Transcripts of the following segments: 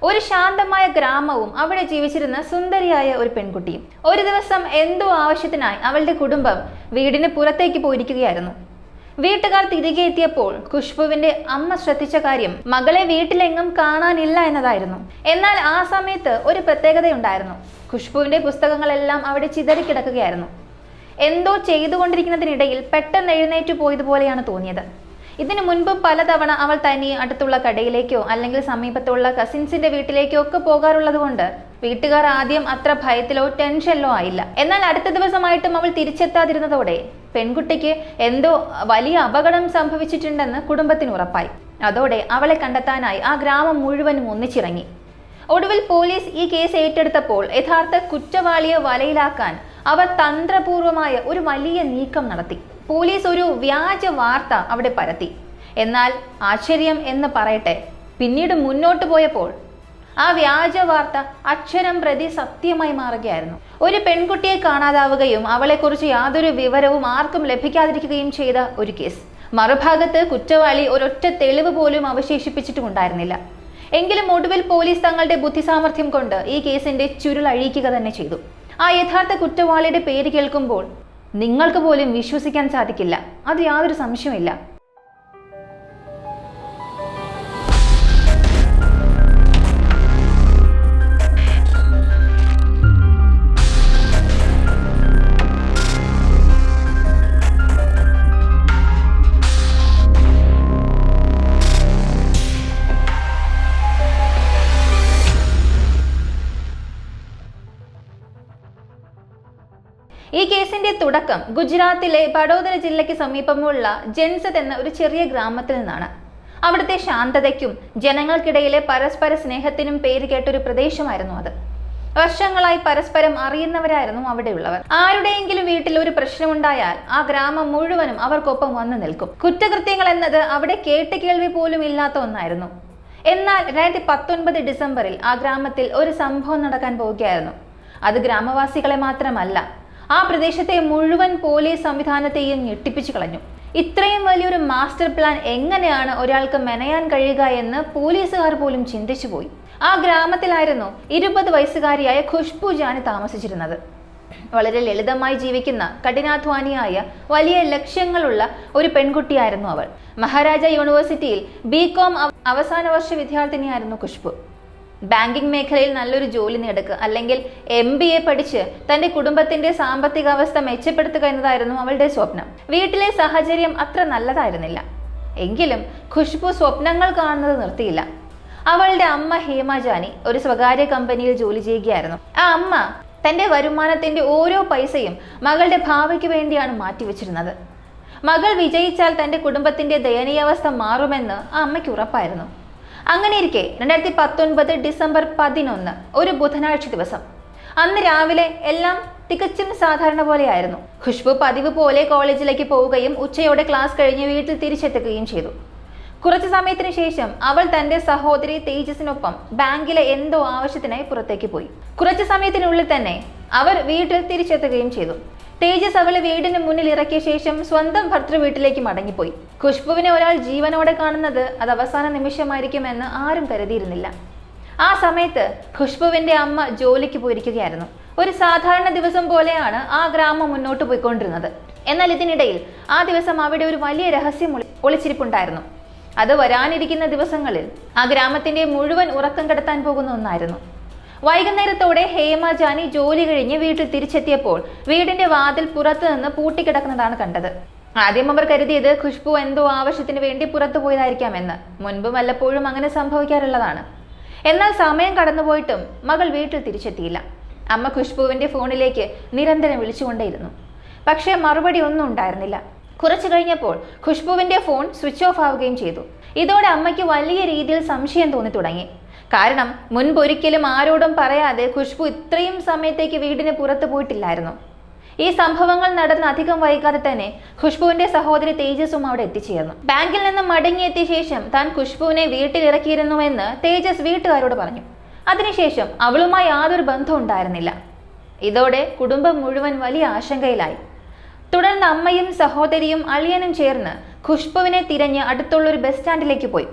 ഒരു ശാന്തമായ ഗ്രാമവും അവിടെ ജീവിച്ചിരുന്ന സുന്ദരിയായ ഒരു പെൺകുട്ടിയും. ഒരു ദിവസം എന്തോ ആവശ്യത്തിനായി അവളുടെ കുടുംബം വീടിന് പുറത്തേക്ക് പോയിരിക്കുകയായിരുന്നു. വീട്ടുകാർ തിരികെ എത്തിയപ്പോൾ ഖുഷ്ബുവിന്റെ അമ്മ ശ്രദ്ധിച്ച കാര്യം മകളെ വീട്ടിലെങ്ങും കാണാനില്ല എന്നതായിരുന്നു. എന്നാൽ ആ സമയത്ത് ഒരു പ്രത്യേകതയുണ്ടായിരുന്നു. ഖുഷ്ബുവിന്റെ പുസ്തകങ്ങളെല്ലാം അവിടെ ചിതറിക്കിടക്കുകയായിരുന്നു. എന്തോ ചെയ്തുകൊണ്ടിരിക്കുന്നതിനിടയിൽ പെട്ടെന്ന് എഴുന്നേറ്റു പോയതുപോലെയാണ് തോന്നിയത്. ഇതിനു മുൻപും പലതവണ അവൾ തനിയെ അടുത്തുള്ള കടയിലേക്കോ അല്ലെങ്കിൽ സമീപത്തുള്ള കസിൻസിന്റെ വീട്ടിലേക്കോ ഒക്കെ പോകാറുള്ളത് കൊണ്ട് വീട്ടുകാർ ആദ്യം അത്ര ഭയത്തിലോ ടെൻഷനിലോ ആയില്ല. എന്നാൽ അടുത്ത ദിവസമായിട്ടും അവൾ തിരിച്ചെത്താതിരുന്നതോടെ പെൺകുട്ടിക്ക് എന്തോ വലിയ അപകടം സംഭവിച്ചിട്ടുണ്ടെന്ന് കുടുംബത്തിന് ഉറപ്പായി. അതോടെ അവളെ കണ്ടെത്താനായി ആ ഗ്രാമം മുഴുവനും ഒന്നിച്ചിറങ്ങി. ഒടുവിൽ പോലീസ് ഈ കേസ് ഏറ്റെടുത്തപ്പോൾ യഥാർത്ഥ കുറ്റവാളിയെ വലയിലാക്കാൻ അവർ തന്ത്രപൂർവമായ ഒരു വലിയ നീക്കം നടത്തി. പോലീസ് ഒരു വ്യാജ വാർത്ത അവിടെ പരത്തി. എന്നാൽ ആശ്ചര്യം എന്ന് പറയട്ടെ, പിന്നീട് മുന്നോട്ട് പോയപ്പോൾ ആ വ്യാജ വാർത്ത അക്ഷരം പ്രതി സത്യമായി മാറുകയായിരുന്നു. ഒരു പെൺകുട്ടിയെ കാണാതാവുകയും അവളെക്കുറിച്ച് യാതൊരു വിവരവും ആർക്കും ലഭിക്കാതിരിക്കുകയും ചെയ്ത ഒരു കേസ്. മറുഭാഗത്ത് കുറ്റവാളി ഒരൊറ്റ തെളിവ് പോലും അവശേഷിപ്പിച്ചിട്ടുമുണ്ടായിരുന്നില്ല. എങ്കിലും ഒടുവിൽ പോലീസ് തങ്ങളുടെ ബുദ്ധിസാമർഥ്യം കൊണ്ട് ഈ കേസിന്റെ ചുരുൾ അഴിക്കുക തന്നെ ചെയ്തു. ആ യഥാർത്ഥ കുറ്റവാളിയുടെ പേര് കേൾക്കുമ്പോൾ നിങ്ങൾക്ക് പോലും വിശ്വസിക്കാൻ സാധിക്കില്ല. അത് യാതൊരു സംശയമില്ല. ഈ കേസിന്റെ തുടക്കം ഗുജറാത്തിലെ ബഡോദര ജില്ലയ്ക്ക് സമീപമുള്ള ജൻസത്ത് എന്ന ഒരു ചെറിയ ഗ്രാമത്തിൽ നിന്നാണ്. അവിടുത്തെ ശാന്തതയ്ക്കും ജനങ്ങൾക്കിടയിലെ പരസ്പര സ്നേഹത്തിനും പേര് കേട്ടൊരു പ്രദേശമായിരുന്നു അത്. വർഷങ്ങളായി പരസ്പരം അറിയുന്നവരായിരുന്നു അവിടെയുള്ളവർ. ആരുടെയെങ്കിലും വീട്ടിൽ ഒരു പ്രശ്നമുണ്ടായാൽ ആ ഗ്രാമം മുഴുവനും അവർക്കൊപ്പം വന്നു നിൽക്കും. കുറ്റകൃത്യങ്ങൾ എന്നത് അവിടെ കേട്ടുകേൾവി പോലും ഇല്ലാത്ത ഒന്നായിരുന്നു. എന്നാൽ 2019 ഡിസംബറിൽ ആ ഗ്രാമത്തിൽ ഒരു സംഭവം നടക്കാൻ പോവുകയായിരുന്നു. അത് ഗ്രാമവാസികളെ മാത്രമല്ല, ആ പ്രദേശത്തെ മുഴുവൻ പോലീസ് സംവിധാനത്തെയും ഞെട്ടിപ്പിച്ചു കളഞ്ഞു. ഇത്രയും വലിയൊരു മാസ്റ്റർ പ്ലാൻ എങ്ങനെയാണ് ഒരാൾക്ക് മെനയാൻ കഴിയുക എന്ന് പോലീസുകാർ പോലും ചിന്തിച്ചു പോയി. ആ ഗ്രാമത്തിലായിരുന്നു 20 വയസ്സുകാരിയായ ഖുഷ്ബു ജാനി താമസിച്ചിരുന്നത്. വളരെ ലളിതമായി ജീവിക്കുന്ന കഠിനാധ്വാനിയായ വലിയ ലക്ഷ്യങ്ങളുള്ള ഒരു പെൺകുട്ടിയായിരുന്നു അവൾ. മഹാരാജ യൂണിവേഴ്സിറ്റിയിൽ BCom അവസാന വർഷ വിദ്യാർത്ഥിനിയായിരുന്നു ഖുഷ്ബു. ബാങ്കിംഗ് മേഖലയിൽ നല്ലൊരു ജോലി നേടുക അല്ലെങ്കിൽ MBA പഠിച്ച് തന്റെ കുടുംബത്തിന്റെ സാമ്പത്തിക അവസ്ഥ മെച്ചപ്പെടുത്തുക എന്നതായിരുന്നു അവളുടെ സ്വപ്നം. വീട്ടിലെ സാഹചര്യം അത്ര നല്ലതായിരുന്നില്ല. എങ്കിലും ഖുഷ്ബു സ്വപ്നങ്ങൾ കാണുന്നത് നിർത്തിയില്ല. അവളുടെ അമ്മ ഹേമ ജാനി ഒരു സ്വകാര്യ കമ്പനിയിൽ ജോലി ചെയ്യുകയായിരുന്നു. ആ അമ്മ തന്റെ വരുമാനത്തിന്റെ ഓരോ പൈസയും മകളുടെ ഭാവിക്ക് വേണ്ടിയാണ് മാറ്റിവെച്ചിരുന്നത്. മകൾ വിജയിച്ചാൽ തന്റെ കുടുംബത്തിന്റെ ദയനീയാവസ്ഥ മാറുമെന്ന് ആ അമ്മയ്ക്ക് ഉറപ്പായിരുന്നു. അങ്ങനെയിരിക്കെ 2019 ഡിസംബർ 11 ഒരു ബുധനാഴ്ച ദിവസം, അന്ന് രാവിലെ എല്ലാം തികച്ചും സാധാരണ പോലെയായിരുന്നു. ഖുഷ്ബു പതിവ് പോലെ കോളേജിലേക്ക് പോവുകയും ഉച്ചയോടെ ക്ലാസ് കഴിഞ്ഞ് വീട്ടിൽ തിരിച്ചെത്തുകയും ചെയ്തു. കുറച്ചു സമയത്തിന് ശേഷം അവൾ തന്റെ സഹോദരി തേജസിനൊപ്പം ബാങ്കിലെ എന്തോ ആവശ്യത്തിനായി പുറത്തേക്ക് പോയി. കുറച്ചു സമയത്തിനുള്ളിൽ തന്നെ അവർ വീട്ടിൽ തിരിച്ചെത്തുകയും ചെയ്തു. തേജസ് അവളെ വീടിന് മുന്നിൽ ഇറക്കിയ ശേഷം സ്വന്തം ഭർത്തൃ വീട്ടിലേക്ക് മടങ്ങിപ്പോയി. ഖുഷ്ബുവിനെ ഒരാൾ ജീവനോടെ കാണുന്നത് അത് അവസാന നിമിഷമായിരിക്കുമെന്ന് ആരും കരുതിയിരുന്നില്ല. ആ സമയത്ത് ഖുഷ്ബുവിന്റെ അമ്മ ജോലിക്ക് പോയിരിക്കുകയായിരുന്നു. ഒരു സാധാരണ ദിവസം പോലെയാണ് ആ ഗ്രാമം മുന്നോട്ട് പോയിക്കൊണ്ടിരുന്നത്. എന്നാൽ ഇതിനിടയിൽ ആ ദിവസം അവിടെ ഒരു വലിയ രഹസ്യം ഒളിച്ചിരിപ്പുണ്ടായിരുന്നു. അത് വരാനിരിക്കുന്ന ദിവസങ്ങളിൽ ആ ഗ്രാമത്തിന്റെ മുഴുവൻ ഉറക്കം കെടുത്താൻ പോകുന്ന ഒന്നായിരുന്നു. വൈകുന്നേരത്തോടെ ഹേമ ജാനി ജോലി കഴിഞ്ഞ് വീട്ടിൽ തിരിച്ചെത്തിയപ്പോൾ വീടിന്റെ വാതിൽ പുറത്തു നിന്ന് പൂട്ടിക്കിടക്കുന്നതാണ് കണ്ടത്. ആദ്യം അവർ കരുതിയത് ഖുഷ്ബു എന്തോ ആവശ്യത്തിന് വേണ്ടി പുറത്തു പോയതായിരിക്കാമെന്ന്. മുൻപ് വല്ലപ്പോഴും അങ്ങനെ സംഭവിക്കാറുള്ളതാണ്. എന്നാൽ സമയം കടന്നുപോയിട്ടും മകൾ വീട്ടിൽ തിരിച്ചെത്തിയില്ല. അമ്മ ഖുഷ്ബുവിന്റെ ഫോണിലേക്ക് നിരന്തരം വിളിച്ചുകൊണ്ടേയിരുന്നു. പക്ഷേ മറുപടി ഒന്നും ഉണ്ടായിരുന്നില്ല. കുറച്ചു കഴിഞ്ഞപ്പോൾ ഖുഷ്ബുവിന്റെ ഫോൺ സ്വിച്ച് ഓഫ് ആവുകയും ചെയ്തു. ഇതോടെ അമ്മയ്ക്ക് വലിയ രീതിയിൽ സംശയം തോന്നി തുടങ്ങി. കാരണം മുൻപൊരിക്കലും ആരോടും പറയാതെ ഖുഷ്ബു ഇത്രയും സമയത്തേക്ക് വീടിന് പുറത്തു പോയിട്ടില്ലായിരുന്നു. ഈ സംഭവങ്ങൾ നടന്ന് അധികം വൈകാതെ തന്നെ ഖുഷ്ബുവിന്റെ സഹോദരി തേജസും അവിടെ എത്തിച്ചേർന്നു. ബാങ്കിൽ നിന്ന് മടങ്ങിയെത്തിയ ശേഷം താൻ ഖുഷ്ബുവിനെ വീട്ടിലിറക്കിയിരുന്നുവെന്ന് തേജസ് വീട്ടുകാരോട് പറഞ്ഞു. അതിനുശേഷം അവളുമായി യാതൊരു ബന്ധവും ഉണ്ടായിരുന്നില്ല. ഇതോടെ കുടുംബം മുഴുവൻ വലിയ ആശങ്കയിലായി. തുടർന്ന് അമ്മയും സഹോദരിയും അളിയനും ചേർന്ന് ഖുഷ്ബുവിനെ തിരഞ്ഞ് അടുത്തുള്ളൊരു ബസ് സ്റ്റാൻഡിലേക്ക് പോയി.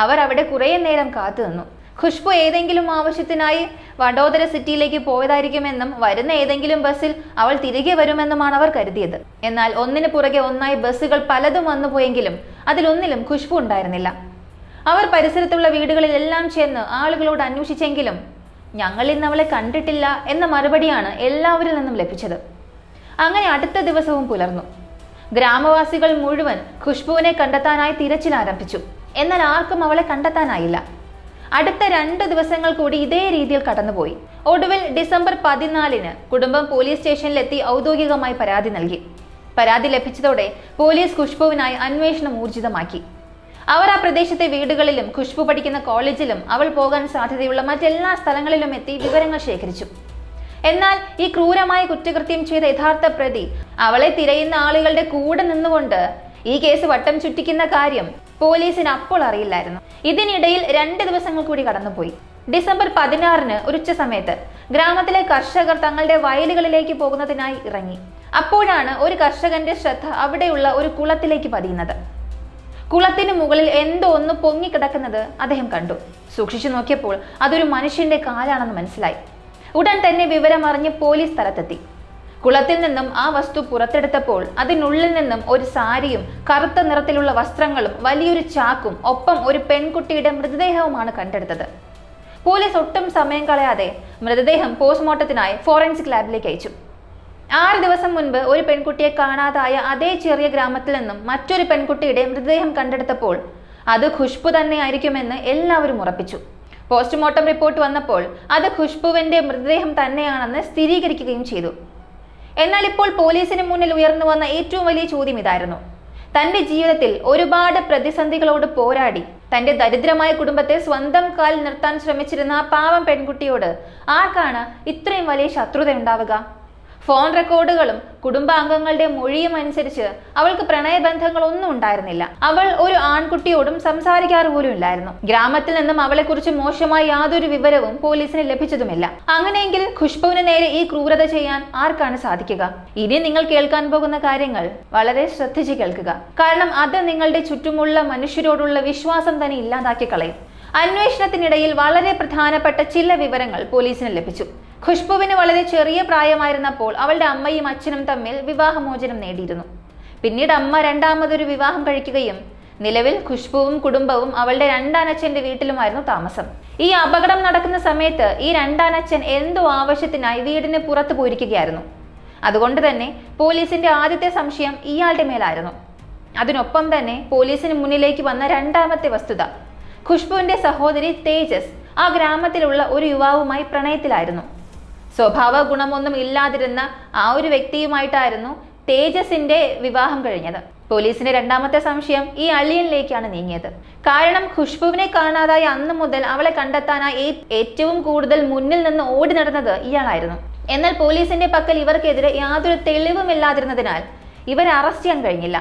അവർ അവിടെ കുറേ നേരം കാത്തുനിന്നു. ഖുഷ്ബു ഏതെങ്കിലും ആവശ്യത്തിനായി വഡോദര സിറ്റിയിലേക്ക് പോയതായിരിക്കുമെന്നും വരുന്ന ഏതെങ്കിലും ബസ്സിൽ അവൾ തിരികെ വരുമെന്നുമാണ് അവർ കരുതിയത്. എന്നാൽ ഒന്നിനു പുറകെ ഒന്നായി ബസ്സുകൾ പലതും വന്നുപോയെങ്കിലും അതിലൊന്നിലും ഖുഷ്ബു ഉണ്ടായിരുന്നില്ല. അവർ പരിസരത്തുള്ള വീടുകളിലെല്ലാം ചെന്ന് ആളുകളോട് അന്വേഷിച്ചെങ്കിലും ഞങ്ങൾ ഇന്ന് അവളെ കണ്ടിട്ടില്ല എന്ന മറുപടിയാണ് എല്ലാവരിൽ നിന്നും ലഭിച്ചത്. അങ്ങനെ അടുത്ത ദിവസവും പുലർന്നു. ഗ്രാമവാസികൾ മുഴുവൻ ഖുഷ്ബുവിനെ കണ്ടെത്താനായി തിരച്ചിൽ ആരംഭിച്ചു. എന്നാൽ ആർക്കും അവളെ കണ്ടെത്താനായില്ല. അടുത്ത 2 ദിവസങ്ങൾ കൂടി ഇതേ രീതിയിൽ കടന്നുപോയി. ഒടുവിൽ ഡിസംബർ 14-ന് കുടുംബം പോലീസ് സ്റ്റേഷനിലെത്തി ഔദ്യോഗികമായി പരാതി നൽകി. പരാതി ലഭിച്ചതോടെ പോലീസ് ഖുഷ്ബുവിനായി അന്വേഷണം ഊർജിതമാക്കി. അവർ ആ പ്രദേശത്തെ വീടുകളിലും ഖുഷ്ബു പഠിക്കുന്ന കോളേജിലും അവൾ പോകാൻ സാധ്യതയുള്ള മറ്റെല്ലാ സ്ഥലങ്ങളിലും എത്തി വിവരങ്ങൾ ശേഖരിച്ചു. എന്നാൽ ഈ ക്രൂരമായ കുറ്റകൃത്യം ചെയ്ത യഥാർത്ഥ പ്രതി അവളെ തിരയുന്ന ആളുകളുടെ കൂടെ നിന്നുകൊണ്ട് ഈ കേസ് വട്ടം ചുറ്റിക്കുന്ന കാര്യം പോലീസിന് അപ്പോൾ അറിയില്ലായിരുന്നു. ഇതിനിടയിൽ 2 ദിവസങ്ങൾ കൂടി കടന്നുപോയി. ഡിസംബർ 16-ന് ഒരു ഉച്ച സമയത്ത് ഗ്രാമത്തിലെ കർഷകർ തങ്ങളുടെ വയലുകളിലേക്ക് പോകുന്നതിനായി ഇറങ്ങി. അപ്പോഴാണ് ഒരു കർഷകന്റെ ശ്രദ്ധ അവിടെയുള്ള ഒരു കുളത്തിലേക്ക് പതിയുന്നത്. കുളത്തിന് മുകളിൽ എന്തോ ഒന്ന് പൊങ്ങിക്കിടക്കുന്നത് അദ്ദേഹം കണ്ടു. സൂക്ഷിച്ചു നോക്കിയപ്പോൾ അതൊരു മനുഷ്യന്റെ കാലാണെന്ന് മനസ്സിലായി. ഉടൻ തന്നെ വിവരമറിഞ്ഞ് പോലീസ് സ്ഥലത്തെത്തി. കുളത്തിൽ നിന്നും ആ വസ്തു പുറത്തെടുത്തപ്പോൾ അതിനുള്ളിൽ നിന്നും ഒരു സാരിയും കറുത്ത നിറത്തിലുള്ള വസ്ത്രങ്ങളും വലിയൊരു ചാക്കും ഒപ്പം ഒരു പെൺകുട്ടിയുടെ മൃതദേഹവുമാണ് കണ്ടെടുത്തത്. പോലീസ് ഒട്ടും സമയം കളയാതെ മൃതദേഹം പോസ്റ്റ്മോർട്ടത്തിനായി ഫോറൻസിക് ലാബിലേക്ക് അയച്ചു. 6 ദിവസം മുൻപ് ഒരു പെൺകുട്ടിയെ കാണാതായ അതേ ചെറിയ ഗ്രാമത്തിൽ നിന്നും മറ്റൊരു പെൺകുട്ടിയുടെ മൃതദേഹം കണ്ടെടുത്തപ്പോൾ അത് ഖുഷ്ബു തന്നെ ആയിരിക്കുമെന്ന് എല്ലാവരും ഉറപ്പിച്ചു. പോസ്റ്റ്മോർട്ടം റിപ്പോർട്ട് വന്നപ്പോൾ അത് ഖുഷ്ബുവിന്റെ മൃതദേഹം തന്നെയാണെന്ന് സ്ഥിരീകരിക്കുകയും ചെയ്തു. എന്നാൽ ഇപ്പോൾ പോലീസിന് മുന്നിൽ ഉയർന്നു വന്ന ഏറ്റവും വലിയ ചോദ്യം ഇതായിരുന്നു. തന്റെ ജീവിതത്തിൽ ഒരുപാട് പ്രതിസന്ധികളോട് പോരാടി തന്റെ ദരിദ്രമായ കുടുംബത്തെ സ്വന്തം കാലിൽ നിർത്താൻ ശ്രമിച്ചിരുന്ന ആ പാവം പെൺകുട്ടിയോട് ആർക്കാണ് ഇത്രയും വലിയ ശത്രുത ഉണ്ടാവുക? ഫോൺ റെക്കോർഡുകളും കുടുംബാംഗങ്ങളുടെ മൊഴിയും അനുസരിച്ച് അവൾക്ക് പ്രണയബന്ധങ്ങളൊന്നും ഉണ്ടായിരുന്നില്ല. അവൾ ഒരു ആൺകുട്ടിയോടും സംസാരിക്കാറ് പോലും ഇല്ലായിരുന്നു. ഗ്രാമത്തിൽ നിന്നും അവളെക്കുറിച്ച് മോശമായ യാതൊരു വിവരവും പോലീസിന് ലഭിച്ചതുമില്ല. അങ്ങനെയെങ്കിൽ ഖുഷ്ബുവിന് നേരെ ഈ ക്രൂരത ചെയ്യാൻ ആർക്കാണ് സാധിക്കുക? ഇനി നിങ്ങൾ കേൾക്കാൻ പോകുന്ന കാര്യങ്ങൾ വളരെ ശ്രദ്ധിച്ച് കേൾക്കുക. കാരണം അത് നിങ്ങളുടെ ചുറ്റുമുള്ള മനുഷ്യരോടുള്ള വിശ്വാസം തന്നെ ഇല്ലാതാക്കി കളയും. അന്വേഷണത്തിനിടയിൽ വളരെ പ്രധാനപ്പെട്ട ചില വിവരങ്ങൾ പോലീസിന് ലഭിച്ചു. ഖുഷ്ബുവിന് വളരെ ചെറിയ പ്രായമായിരുന്നപ്പോൾ അവളുടെ അമ്മയും അച്ഛനും തമ്മിൽ വിവാഹമോചനം നേടിയിരുന്നു. പിന്നീട് അമ്മ രണ്ടാമതൊരു വിവാഹം കഴിക്കുകയും നിലവിൽ ഖുഷ്ബുവും കുടുംബവും അവളുടെ രണ്ടാനച്ഛന്റെ വീട്ടിലുമായിരുന്നു താമസം. ഈ അപകടം നടക്കുന്ന സമയത്ത് ഈ രണ്ടാനച്ഛൻ എന്തോ ആവശ്യത്തിനായി വീടിന് പുറത്തു പോയിരിക്കുകയായിരുന്നു. അതുകൊണ്ട് തന്നെ പോലീസിന്റെ ആദ്യത്തെ സംശയം ഇയാളുടെ മേലായിരുന്നു. അതിനൊപ്പം തന്നെ പോലീസിന് മുന്നിലേക്ക് വന്ന രണ്ടാമത്തെ വസ്തുത, ഖുഷ്ബുവിന്റെ സഹോദരി തേജസ് ആ ഗ്രാമത്തിലുള്ള ഒരു യുവാവുമായി പ്രണയത്തിലായിരുന്നു. സ്വഭാവ ഗുണമൊന്നും ഇല്ലാതിരുന്ന ആ ഒരു വ്യക്തിയുമായിട്ടായിരുന്നു തേജസിന്റെ വിവാഹം കഴിഞ്ഞത്. പോലീസിന്റെ രണ്ടാമത്തെ സംശയം ഈ അളിയനിലേക്കാണ് നീങ്ങിയത്. കാരണം ഖുഷ്ബുവിനെ കാണാതായ അന്ന് മുതൽ അവളെ കണ്ടെത്താനായി ഏറ്റവും കൂടുതൽ മുന്നിൽ നിന്ന് ഓടി നടന്നത് ഇയാളായിരുന്നു. എന്നാൽ പോലീസിന്റെ പക്കൽ ഇവർക്കെതിരെ യാതൊരു തെളിവുമില്ലാതിരുന്നതിനാൽ ഇവരെ അറസ്റ്റ് ചെയ്യാൻ കഴിഞ്ഞില്ല.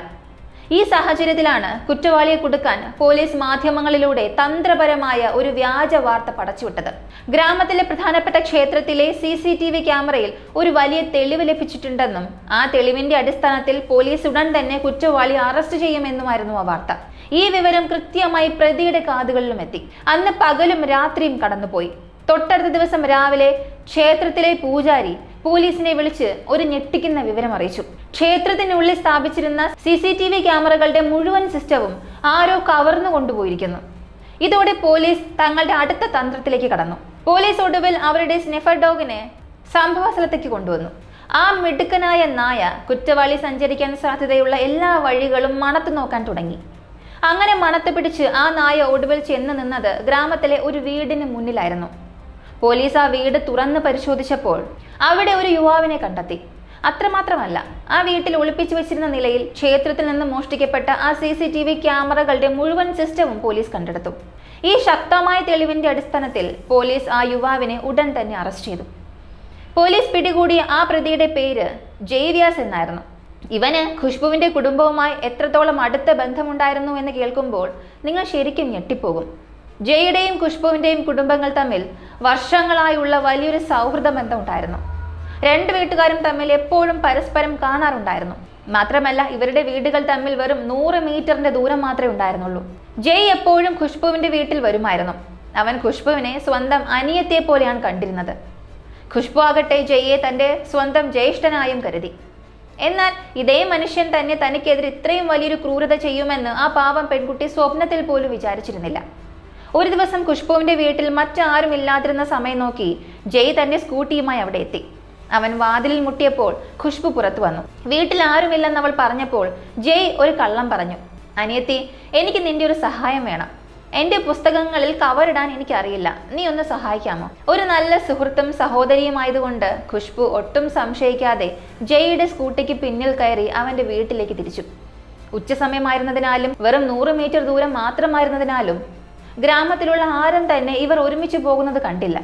ഈ സാഹചര്യത്തിലാണ് കുറ്റവാളിയെ കുടുക്കാൻ പോലീസ് മാധ്യമങ്ങളിലൂടെ തന്ത്രപരമായ ഒരു വ്യാജ വാർത്ത പടച്ചുവിട്ടത്. ഗ്രാമത്തിലെ പ്രധാനപ്പെട്ട ക്ഷേത്രത്തിലെ CCTV ക്യാമറയിൽ ഒരു വലിയ തെളിവ് ലഭിച്ചിട്ടുണ്ടെന്നും ആ തെളിവിന്റെ അടിസ്ഥാനത്തിൽ പോലീസ് ഉടൻ തന്നെ കുറ്റവാളിയെ അറസ്റ്റ് ചെയ്യുമെന്നുമായിരുന്നു ആ വാർത്ത. ഈ വിവരം കൃത്യമായി പ്രതിയുടെ കാതുകളിലും എത്തി. അന്ന് പകലും രാത്രിയും കടന്നുപോയി. തൊട്ടടുത്ത ദിവസം രാവിലെ ക്ഷേത്രത്തിലെ പൂജാരി പോലീസിനെ വിളിച്ച് ഒരു ഞെട്ടിക്കുന്ന വിവരം അറിയിച്ചു. ക്ഷേത്രത്തിനുള്ളിൽ സ്ഥാപിച്ചിരുന്ന CCTV ക്യാമറകളുടെ മുഴുവൻ സിസ്റ്റവും ആരോ കവർന്നു കൊണ്ടുപോയിരിക്കുന്നു. ഇതോടെ പോലീസ് തങ്ങളുടെ അടുത്ത തന്ത്രത്തിലേക്ക് കടന്നു. പോലീസ് ഒടുവിൽ അവരുടെ സ്നിഫർ ഡോഗിനെ സംഭവ സ്ഥലത്തേക്ക് കൊണ്ടുവന്നു. ആ മിടുക്കനായ നായ കുറ്റവാളി സഞ്ചരിക്കാൻ സാധ്യതയുള്ള എല്ലാ വഴികളും മണത്തു നോക്കാൻ തുടങ്ങി. അങ്ങനെ മണത്ത് പിടിച്ച് ആ നായ ഒടുവിൽ ചെന്ന് നിന്നത് ഗ്രാമത്തിലെ ഒരു വീടിന് മുന്നിലായിരുന്നു. പോലീസ് ആ വീട് തുറന്ന് പരിശോധിച്ചപ്പോൾ അവിടെ ഒരു യുവാവിനെ കണ്ടെത്തി. അത്രമാത്രമല്ല, ആ വീട്ടിൽ ഒളിപ്പിച്ചു വെച്ചിരുന്ന നിലയിൽ ക്ഷേത്രത്തിൽ നിന്ന് മോഷ്ടിക്കപ്പെട്ട ആ CCTV ക്യാമറകളുടെ മുഴുവൻ സിസ്റ്റവും പോലീസ് കണ്ടെടുത്തു. ഈ ശക്തമായ തെളിവിന്റെ അടിസ്ഥാനത്തിൽ പോലീസ് ആ യുവാവിനെ ഉടൻ തന്നെ അറസ്റ്റ് ചെയ്തു. പോലീസ് പിടികൂടിയ ആ പ്രതിയുടെ പേര് ജയ്വ്യാസ് എന്നായിരുന്നു. ഇവന് ഖുഷ്ബുവിന്റെ കുടുംബവുമായി എത്രത്തോളം അടുത്ത ബന്ധമുണ്ടായിരുന്നു എന്ന് കേൾക്കുമ്പോൾ നിങ്ങൾ ശരിക്കും ഞെട്ടിപ്പോകും. ജയുടെയും ഖുഷ്ബുവിന്റെയും കുടുംബങ്ങൾ തമ്മിൽ വർഷങ്ങളായുള്ള വലിയൊരു സൗഹൃദ ബന്ധം ഉണ്ടായിരുന്നു. 2 വീട്ടുകാരും തമ്മിൽ എപ്പോഴും പരസ്പരം കാണാറുണ്ടായിരുന്നു. മാത്രമല്ല ഇവരുടെ വീടുകൾ തമ്മിൽ വെറും 100 മീറ്ററിന്റെ ദൂരം മാത്രമേ ഉണ്ടായിരുന്നുള്ളൂ. ജയ് എപ്പോഴും ഖുഷ്ബുവിന്റെ വീട്ടിൽ വരുമായിരുന്നു. അവൻ ഖുഷ്ബുവിനെ സ്വന്തം അനിയത്തിയെ പോലെയാണ് കണ്ടിരുന്നത്. ഖുഷ്ബു ആകട്ടെ ജയ്യെ തൻ്റെ സ്വന്തം ജ്യേഷ്ഠനായും കരുതി. എന്നാൽ ഇതേ മനുഷ്യൻ തന്നെ തനിക്കെതിരെ ഇത്രയും വലിയൊരു ക്രൂരത ചെയ്യുമെന്ന് ആ പാവം പെൺകുട്ടി സ്വപ്നത്തിൽ പോലും വിചാരിച്ചിരുന്നില്ല. ഒരു ദിവസം ഖുഷ്ബുവിന്റെ വീട്ടിൽ മറ്റാരും ഇല്ലാതിരുന്ന സമയം നോക്കി ജയ് തന്റെ സ്കൂട്ടിയുമായി അവിടെ എത്തി. അവൻ വാതിലിൽ മുട്ടിയപ്പോൾ ഖുഷ്ബു പുറത്തു വന്നു. വീട്ടിൽ ആരുമില്ലെന്ന് അവൾ പറഞ്ഞപ്പോൾ ജയ് ഒരു കള്ളം പറഞ്ഞു. അനിയത്തി, എനിക്ക് നിന്റെ ഒരു സഹായം വേണം. എന്റെ പുസ്തകങ്ങളിൽ കവറിടാൻ എനിക്കറിയില്ല, നീ ഒന്ന് സഹായിക്കാമോ? ഒരു നല്ല സുഹൃത്തും സഹോദരിയുമായതുകൊണ്ട് ഖുഷ്ബു ഒട്ടും സംശയിക്കാതെ ജയ്യുടെ സ്കൂട്ടിക്ക് പിന്നിൽ കയറി അവന്റെ വീട്ടിലേക്ക് തിരിച്ചു. ഉച്ചസമയമായിരുന്നതിനാലും വെറും 100 മീറ്റർ ദൂരം മാത്രമായിരുന്നതിനാലും ഗ്രാമത്തിലുള്ള ആരും തന്നെ ഇവർ ഒരുമിച്ച് പോകുന്നത് കണ്ടില്ല.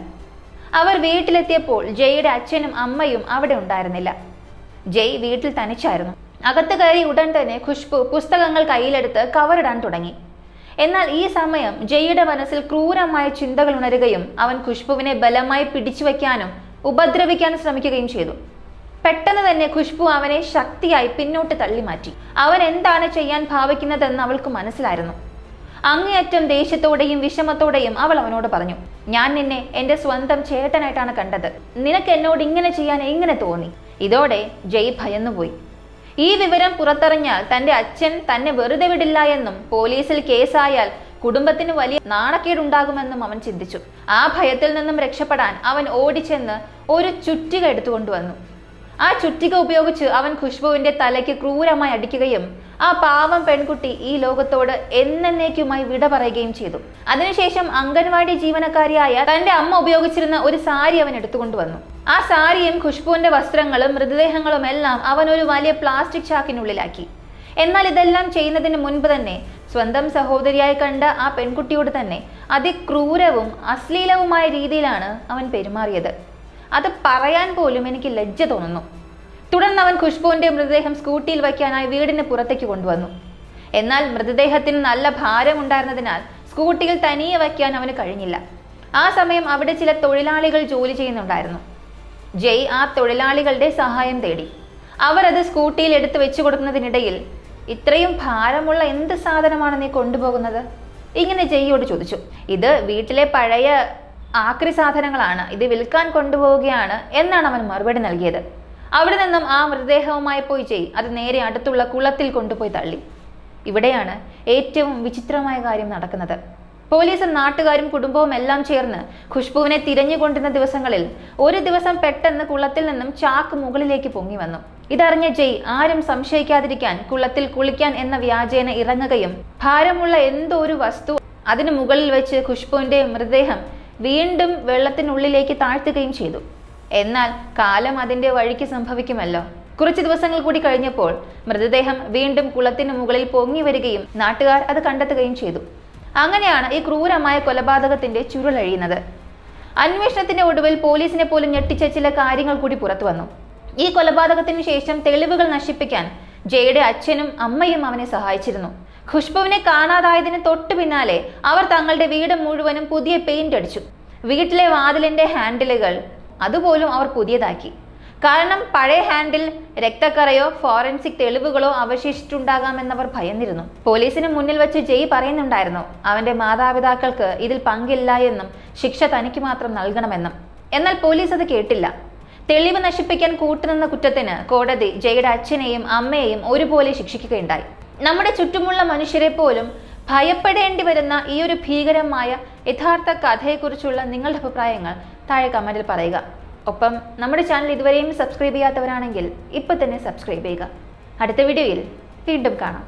അവർ വീട്ടിലെത്തിയപ്പോൾ ജയ്യുടെ അച്ഛനും അമ്മയും അവിടെ ഉണ്ടായിരുന്നില്ല. ജയ് വീട്ടിൽ തനിച്ചായിരുന്നു. അകത്ത് കയറി ഉടൻ തന്നെ ഖുഷ്ബു പുസ്തകങ്ങൾ കയ്യിലെടുത്ത് കവറിടാൻ തുടങ്ങി. എന്നാൽ ഈ സമയം ജയ്യുടെ മനസ്സിൽ ക്രൂരമായ ചിന്തകൾ ഉണരുകയും അവൻ ഖുഷ്ബുവിനെ ബലമായി പിടിച്ചു വയ്ക്കാനും ഉപദ്രവിക്കാനും ശ്രമിക്കുകയും ചെയ്തു. പെട്ടെന്ന് തന്നെ ഖുഷ്ബു അവനെ ശക്തിയായി പിന്നോട്ട് തള്ളി മാറ്റി. അവൻ എന്താണ് ചെയ്യാൻ ഭാവിക്കുന്നതെന്ന് അവൾക്ക് മനസ്സിലായിരുന്നു. അങ്ങേയറ്റം ദേഷ്യത്തോടെയും വിഷമത്തോടെയും അവൾ അവനോട് പറഞ്ഞു, ഞാൻ നിന്നെ എന്റെ സ്വന്തം ചേട്ടനായിട്ടാണ് കണ്ടത്. നിനക്ക് എന്നോട് ഇങ്ങനെ ചെയ്യാൻ എങ്ങനെ തോന്നി? ഇതോടെ ജയ് ഭയന്നുപോയി. ഈ വിവരം പുറത്തറിഞ്ഞാൽ തന്റെ അച്ഛൻ തന്നെ വെറുതെ വിടില്ല എന്നും പോലീസിൽ കേസായാൽ കുടുംബത്തിന് വലിയ നാണക്കേടുണ്ടാകുമെന്നും അവൻ ചിന്തിച്ചു. ആ ഭയത്തിൽ നിന്നും രക്ഷപ്പെടാൻ അവൻ ഓടിച്ചെന്ന് ഒരു ചുറ്റിക എടുത്തുകൊണ്ടുവന്നു. ആ ചുറ്റിക ഉപയോഗിച്ച് അവൻ ഖുഷ്ബുവിന്റെ തലയ്ക്ക് ക്രൂരമായി അടിക്കുകയും ആ പാവം പെൺകുട്ടി ഈ ലോകത്തോട് എന്നേക്കുമായി വിട പറയുകയും ചെയ്തു. അതിനുശേഷം അംഗൻവാടി ജീവനക്കാരിയായ തന്റെ അമ്മ ഉപയോഗിച്ചിരുന്ന ഒരു സാരി അവൻ എടുത്തുകൊണ്ടുവന്നു. ആ സാരിയും ഖുഷ്ബുവിന്റെ വസ്ത്രങ്ങളും മൃതദേഹങ്ങളും എല്ലാം അവൻ ഒരു വലിയ പ്ലാസ്റ്റിക് ചാക്കിനുള്ളിലാക്കി. എന്നാൽ ഇതെല്ലാം ചെയ്യുന്നതിന് മുൻപ് തന്നെ സ്വന്തം സഹോദരിയായി കണ്ട ആ പെൺകുട്ടിയോട് തന്നെ അതിക്രൂരവും അശ്ലീലവുമായ രീതിയിലാണ് അവൻ പെരുമാറിയത്. അത് പറയാൻ പോലും എനിക്ക് ലജ്ജ തോന്നുന്നു. തുടർന്ന് അവൻ ഖുഷ്ബുവിന്റെ മൃതദേഹം സ്കൂട്ടിയിൽ വയ്ക്കാനായി വീടിന് പുറത്തേക്ക് കൊണ്ടുവന്നു. എന്നാൽ മൃതദേഹത്തിന് നല്ല ഭാരമുണ്ടായിരുന്നതിനാൽ സ്കൂട്ടിയിൽ തനിയെ വയ്ക്കാൻ അവന് കഴിഞ്ഞില്ല. ആ സമയം അവിടെ ചില തൊഴിലാളികൾ ജോലി ചെയ്യുന്നുണ്ടായിരുന്നു. ജയ് ആ തൊഴിലാളികളുടെ സഹായം തേടി. അവർ അത് സ്കൂട്ടിയിൽ എടുത്ത് വെച്ചു കൊടുക്കുന്നതിനിടയിൽ, ഇത്രയും ഭാരമുള്ള എന്ത് സാധനമാണ് നീ കൊണ്ടുപോകുന്നത്? ഇങ്ങനെ ജയ്യോട് ചോദിച്ചു. ഇത് വീട്ടിലെ പഴയ ആക്രി സാധനങ്ങളാണ്, ഇത് വിൽക്കാൻ കൊണ്ടുപോവുകയാണ് എന്നാണ് അവൻ മറുപടി നൽകിയത്. അവിടെ നിന്നും ആ മൃതദേഹവുമായി പോയി ജയ് അത് നേരെ അടുത്തുള്ള കുളത്തിൽ കൊണ്ടുപോയി തള്ളി. ഇവിടെയാണ് ഏറ്റവും വിചിത്രമായ കാര്യം നടക്കുന്നത്. പോലീസും നാട്ടുകാരും കുടുംബവും എല്ലാം ചേർന്ന് ഖുഷ്ബുവിനെ തിരഞ്ഞുകൊണ്ടിരുന്ന ദിവസങ്ങളിൽ ഒരു ദിവസം പെട്ടെന്ന് കുളത്തിൽ നിന്നും ചാക്ക് മുകളിലേക്ക് പൊങ്ങി വന്നു. ഇതറിഞ്ഞ ജയ് ആരും സംശയിക്കാതിരിക്കാൻ കുളത്തിൽ കുളിക്കാൻ എന്ന വ്യാജേന ഇറങ്ങുകയും ഭാരമുള്ള എന്തോ ഒരു വസ്തു അതിനു മുകളിൽ വെച്ച് ഖുഷ്ബുവിന്റെ മൃതദേഹം വീണ്ടും വെള്ളത്തിനുള്ളിലേക്ക് താഴ്ത്തുകയും ചെയ്തു. എന്നാൽ കാലം അതിന്റെ വഴിക്ക് സംഭവിക്കുമല്ലോ. കുറച്ച് ദിവസങ്ങൾ കൂടി കഴിഞ്ഞപ്പോൾ മൃതദേഹം വീണ്ടും കുളത്തിന് മുകളിൽ പൊങ്ങി വരികയും നാട്ടുകാർ അത് കണ്ടെത്തുകയും ചെയ്തു. അങ്ങനെയാണ് ഈ ക്രൂരമായ കൊലപാതകത്തിന്റെ ചുരുളഴിയുന്നത്. അന്വേഷണത്തിന്റെ ഒടുവിൽ പോലീസിനെ പോലും ഞെട്ടിച്ച ചില കാര്യങ്ങൾ കൂടി പുറത്തു വന്നു. ഈ കൊലപാതകത്തിന് ശേഷം തെളിവുകൾ നശിപ്പിക്കാൻ ജയുടെ അച്ഛനും അമ്മയും അവനെ സഹായിച്ചിരുന്നു. ഖുഷ്ബുവിനെ കാണാതായതിന് തൊട്ടു പിന്നാലെ അവർ തങ്ങളുടെ വീട് മുഴുവനും പുതിയ പെയിന്റ് അടിച്ചു. വീട്ടിലെ വാതിലിന്റെ ഹാൻഡിലുകൾ അതുപോലും അവർ പുതിയതാക്കി. കാരണം പഴയ ഹാൻഡിൽ രക്തക്കറയോ ഫോറൻസിക് തെളിവുകളോ അവശേഷിച്ചിട്ടുണ്ടാകാമെന്നവർ ഭയന്നിരുന്നു. പോലീസിന് മുന്നിൽ വെച്ച് ജയ് പറയുന്നുണ്ടായിരുന്നു അവന്റെ മാതാപിതാക്കൾക്ക് ഇതിൽ പങ്കില്ല എന്നും ശിക്ഷ തനിക്ക് മാത്രം നൽകണമെന്നും. എന്നാൽ പോലീസ് അത് കേട്ടില്ല. തെളിവ് നശിപ്പിക്കാൻ കൂട്ടുനിന്ന കുറ്റത്തിന് കോടതി ജയുടെ അച്ഛനെയും അമ്മയെയും ഒരുപോലെ ശിക്ഷിക്കുകയുണ്ടായി. നമ്മുടെ ചുറ്റുമുള്ള മനുഷ്യരെ പോലും ഭയപ്പെടേണ്ടി വരുന്ന ഈ ഒരു ഭീകരമായ യഥാർത്ഥ കഥയെക്കുറിച്ചുള്ള നിങ്ങളുടെ അഭിപ്രായങ്ങൾ താഴെ കമന്റിൽ പറയുക. ഒപ്പം നമ്മുടെ ചാനൽ ഇതുവരെയും സബ്സ്ക്രൈബ് ചെയ്യാത്തവരാണെങ്കിൽ ഇപ്പൊ തന്നെ സബ്സ്ക്രൈബ് ചെയ്യുക. അടുത്ത വീഡിയോയിൽ വീണ്ടും കാണാം.